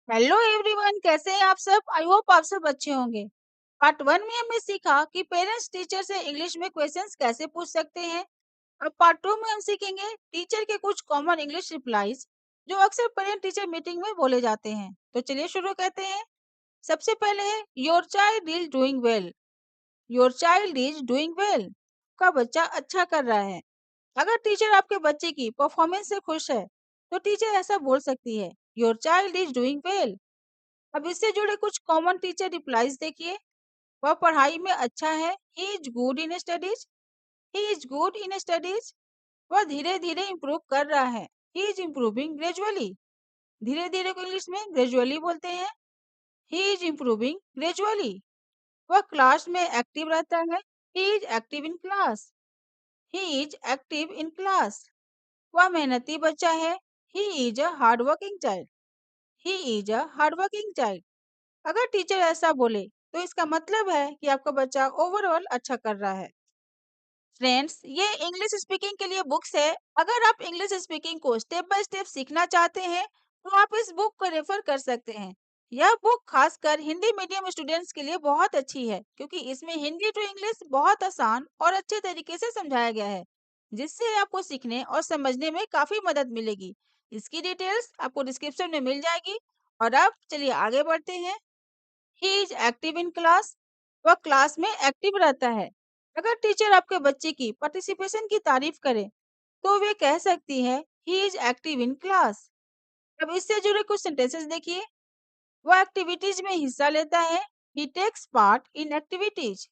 Hello everyone, कैसे हैं आप सब। आई होप आप सब अच्छे होंगे। पार्ट 1 में हमने सीखा कि पेरेंट्स टीचर से इंग्लिश में क्वेश्चंस कैसे पूछ सकते हैं। अब पार्ट 2 में हम सीखेंगे टीचर के कुछ कॉमन इंग्लिश रिप्लाईज जो अक्सर पेरेंट टीचर मीटिंग में बोले जाते हैं। तो चलिए शुरू करते हैं। सबसे पहले है your child is doing well. Your child is doing well, का बच्चा अच्छा कर रहा है। अगर टीचर आपके बच्चे की परफॉर्मेंस से खुश है तो टीचर ऐसा बोल सकती है, your child is doing well. अब इससे जुड़े कुछ कॉमन टीचर रिप्लाईज देखिए। वह पढ़ाई में अच्छा है, he is good in studies. He is good in studies. वह धीरे धीरे इम्प्रूव कर रहा है, ही इज इम्प्रूविंग ग्रेजुअली। धीरे धीरे को इंग्लिश में ग्रेजुअली बोलते हैं, ही इज इम्प्रूविंग ग्रेजुअली। वह क्लास में एक्टिव रहता है, he is active in class. He is active in class. वह मेहनती बच्चा है, he is a hard working child. He is a hard working child. अगर टीचर ऐसा बोले तो इसका मतलब है कि आपका बच्चा ओवरऑल अच्छा कर रहा है। फ्रेंड्स, ये इंग्लिश स्पीकिंग के लिए बुक्स है। अगर आप इंग्लिश स्पीकिंग को स्टेप बाय स्टेप सीखना चाहते हैं तो आप इस बुक को रेफर कर सकते हैं। यह बुक खासकर हिंदी मीडियम स्टूडेंट्स के लिए बहुत अच्छी है क्योंकि इसमें हिंदी टू इंग्लिश बहुत आसान और अच्छे तरीके से समझाया गया है, जिससे आपको सीखने और समझने में काफी मदद मिलेगी। इसकी डिटेल्स आपको डिस्क्रिप्शन में मिल जाएगी। और अब चलिए आगे बढ़ते हैं। He is active in class. वह क्लास में एक्टिव रहता है। अगर टीचर आपके बच्चे की पार्टिसिपेशन की तारीफ करे तो वे कह सकती है, he is active in class. अब इससे जुड़े कुछ सेंटेंसेस देखिए। वह एक्टिविटीज में हिस्सा लेता है, he takes part in activities.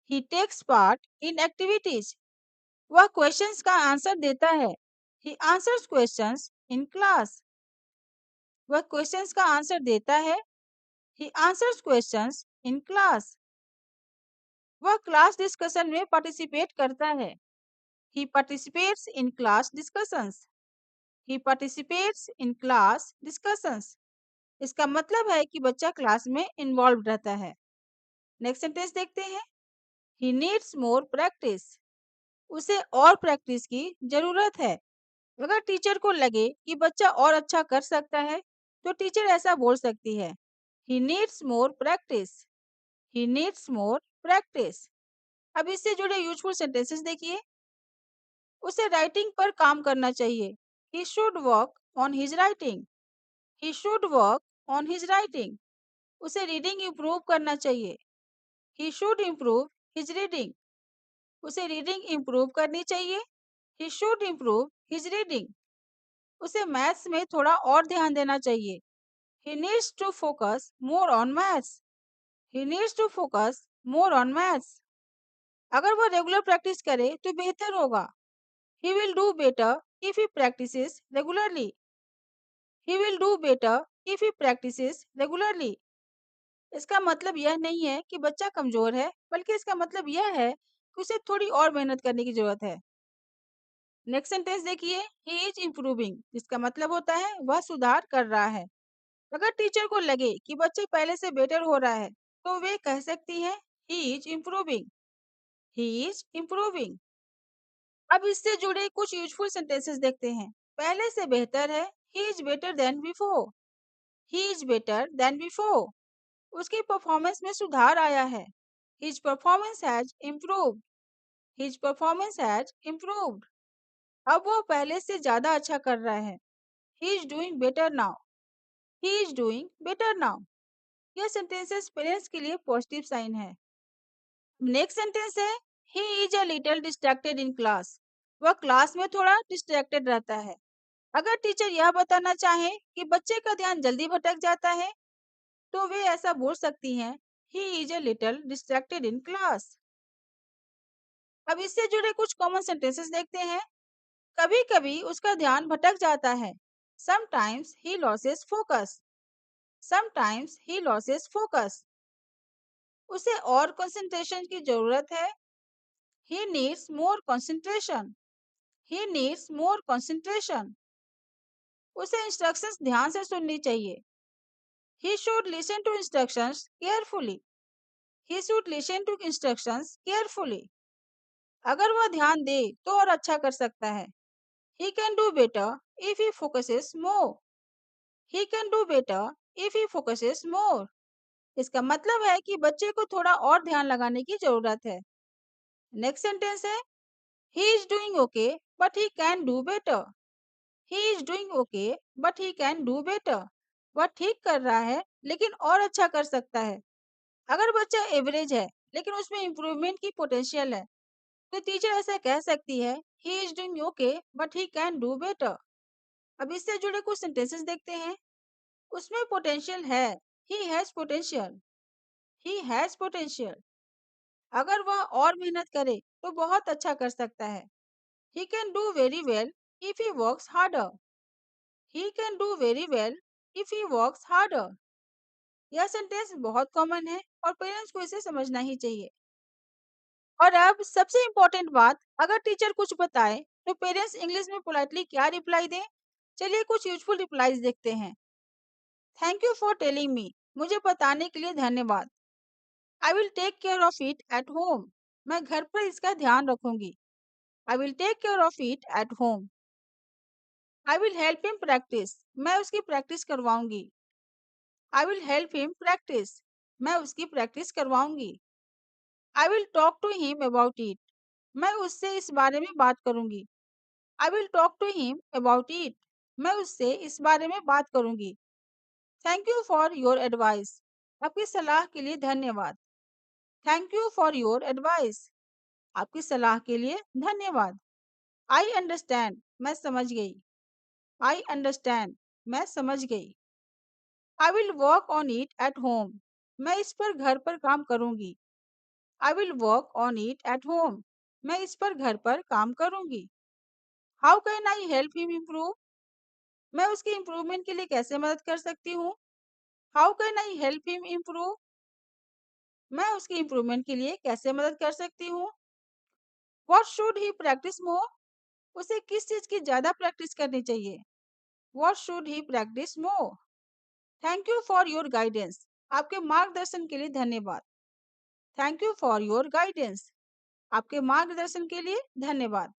He takes part in activities. वह क्वेश्चंस का आंसर देता है, he answers questions in class. वह क्वेश्चंस का आंसर देता है, he answers questions in class. वह क्लास डिस्कशन में पार्टिसिपेट करता है, he participates in class discussions. He participates in class discussions. इसका मतलब है कि बच्चा क्लास में इन्वॉल्व रहता है। नेक्स्ट सेंटेंस देखते हैं। He needs more practice. उसे और प्रैक्टिस की जरूरत है। अगर टीचर को लगे कि बच्चा और अच्छा कर सकता है तो टीचर ऐसा बोल सकती है, he needs more practice. He needs more practice. अब इससे जुड़े यूजफुल सेंटेंसेस देखिए। उसे राइटिंग पर काम करना चाहिए, he should work on his writing. He should work on his writing. उसे रीडिंग इम्प्रूव करना चाहिए, he should improve his reading. उसे रीडिंग इम्प्रूव करनी चाहिए, he should improve his reading. उसे मैथ्स में थोड़ा और ध्यान देना चाहिए, he needs to focus more on maths. He needs to focus more on maths. अगर वह रेगुलर प्रैक्टिस करे तो बेहतर होगा, he will do better if he practices regularly. He will do better if he practices regularly. इसका मतलब यह नहीं है कि बच्चा कमजोर है, बल्कि इसका मतलब यह है कि उसे थोड़ी और मेहनत करने की जरूरत है। नेक्स्ट सेंटेंस देखिए। ही इज इम्प्रूविंग, जिसका मतलब होता है वह सुधार कर रहा है। अगर टीचर को लगे कि बच्चे पहले से बेटर हो रहा है तो वे कह सकती है, he is improving. He is improving. अब इससे जुड़े कुछ यूजफुल सेंटेंसेस देखते हैं। पहले से बेहतर है, he is better than before. He is better than before. उसकी परफॉर्मेंस में सुधार आया है, his performance has improved. His performance has improved. अब वो पहले से ज्यादा अच्छा कर रहा है, he is doing better now. He is doing better now. यह सेंटेंसेस पेरेंट्स के लिए पॉजिटिव साइन है। नेक्स्ट सेंटेंस है, he is a little distracted in class. वह क्लास में थोड़ा डिस्ट्रैक्टेड रहता है। अगर टीचर यह बताना चाहे कि बच्चे का ध्यान जल्दी भटक जाता है तो वे ऐसा बोल सकती हैं, he is a little distracted in class. अब इससे जुड़े कुछ कॉमन सेंटेंसेस देखते हैं। कभी कभी उसका ध्यान भटक जाता है, sometimes he losses focus. Sometimes he losses focus. उसे और कंसंट्रेशन की जरूरत है, he needs more concentration. He needs more concentration. उसे इंस्ट्रक्शंस ध्यान से सुननी चाहिए, he should listen to instructions carefully. He should listen to instructions carefully. अगर वह ध्यान दे तो और अच्छा कर सकता है, he can do better if he focuses more. He can do better if he focuses more. इसका मतलब है कि बच्चे को थोड़ा और ध्यान लगाने की जरूरत है। नेक्स्ट सेंटेंस है he is doing okay but he can do better. He is doing okay but he can do better. वह ठीक कर रहा है लेकिन और अच्छा कर सकता है। अगर बच्चा एवरेज है लेकिन उसमें इम्प्रूवमेंट की पोटेंशियल है तो टीचर ऐसा कह सकती है he is doing okay but he can do better. अब इससे जुड़े कुछ सेंटेंसेस देखते हैं। उसमें पोटेंशियल है। He has potential. He has potential. अगर वह और मेहनत करे तो बहुत अच्छा कर सकता है। ही can do very well if he works harder. He can do very well if he works harder. यह सेंटेंस बहुत कॉमन है और पेरेंट्स को इसे समझना ही चाहिए। और अब सबसे इम्पोर्टेंट बात, अगर टीचर कुछ बताए तो पेरेंट्स इंग्लिश में पोलाइटली क्या रिप्लाई दें। चलिए कुछ यूजफुल रिप्लाईज देखते हैं। Thank you for telling me. मुझे बताने के लिए धन्यवाद। I will take care of it at home. मैं घर पर इसका ध्यान रखूंगी। I will take care of it at home. I will help him practise. मैं उसकी प्रैक्टिस करवाऊंगी। I will help him practise. मैं उसकी प्रैक्टिस करवाऊंगी। I will talk to him about it. मैं उससे इस बारे में बात करूंगी। I will talk to him about it. मैं उससे इस बारे में बात करूंगी। Thank you for your advice. आपकी सलाह के लिए धन्यवाद। Thank you for your advice. आपकी सलाह के लिए धन्यवाद। I understand. मैं समझ गई। I understand. मैं समझ गई। I will work on it at home. मैं इस पर घर पर काम करूंगी। I will work on it at home. मैं इस पर घर पर काम करूंगी। How can I help him improve. मैं उसके इम्प्रूवमेंट के लिए कैसे मदद कर सकती हूँ। How can I help him improve. मैं उसके इम्प्रूवमेंट के लिए कैसे मदद कर सकती हूँ। What should he practice more. उसे किस चीज की ज्यादा प्रैक्टिस करनी चाहिए। What should he practice more. Thank you for your guidance. आपके मार्गदर्शन के लिए धन्यवाद। Thank you for your guidance. आपके मार्गदर्शन के लिए धन्यवाद।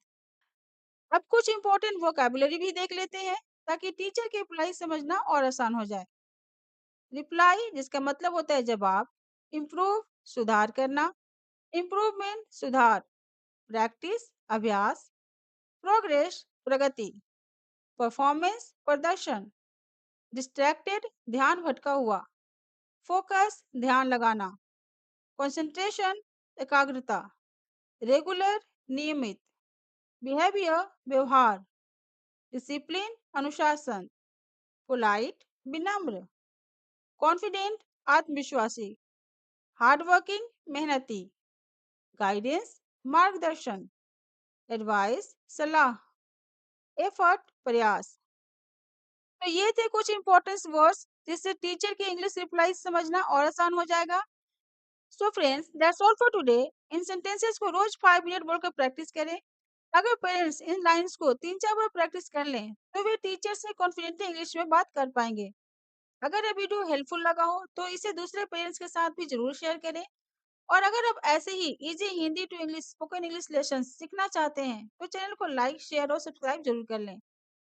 अब कुछ इंपॉर्टेंट वोकैबुलरी भी देख लेते हैं ताकि टीचर के रिप्लाई समझना और आसान हो जाए। रिप्लाई जिसका मतलब होता है जवाब। इम्प्रूव सुधार करना। इम्प्रूवमेंट सुधार। प्रैक्टिस अभ्यास। प्रोग्रेस प्रगति। परफॉर्मेंस प्रदर्शन। डिस्ट्रैक्टेड ध्यान भटका हुआ। फोकस ध्यान लगाना। कंसंट्रेशन एकाग्रता। रेगुलर नियमित। बिहेवियर व्यवहार। डिसिप्लिन अनुशासन। पोलाइट विनम्र। कॉन्फिडेंट आत्मविश्वासी। हार्डवर्किंग मेहनती। गाइडेंस मार्गदर्शन। एडवाइस सलाह। एफर्ट प्रयास। तो ये थे कुछ इंपॉर्टेंट वर्ड्स जिससे टीचर की इंग्लिश रिप्लाई समझना और आसान हो जाएगा। So friends that's all for today. In sentences को रोज 5 मिनट बोलकर प्रैक्टिस करें। अगर पेरेंट्स इन लाइंस को 3-4 बार प्रैक्टिस कर लें तो वे टीचर से कॉन्फिडेंटली इंग्लिश में बात कर पाएंगे। अगर ये वीडियो हेल्पफुल लगा हो तो इसे दूसरे पेरेंट्स के साथ भी जरूर शेयर करें। और अगर आप ऐसे ही easy Hindi to English spoken English lesson सीखना चाहते हैं तो चैनल को लाइक शेयर और सब्सक्राइब जरूर कर लें।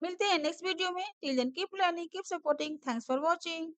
मिलते हैं नेक्स्ट वीडियो में। Till then keep learning keep supporting. Thanks for watching.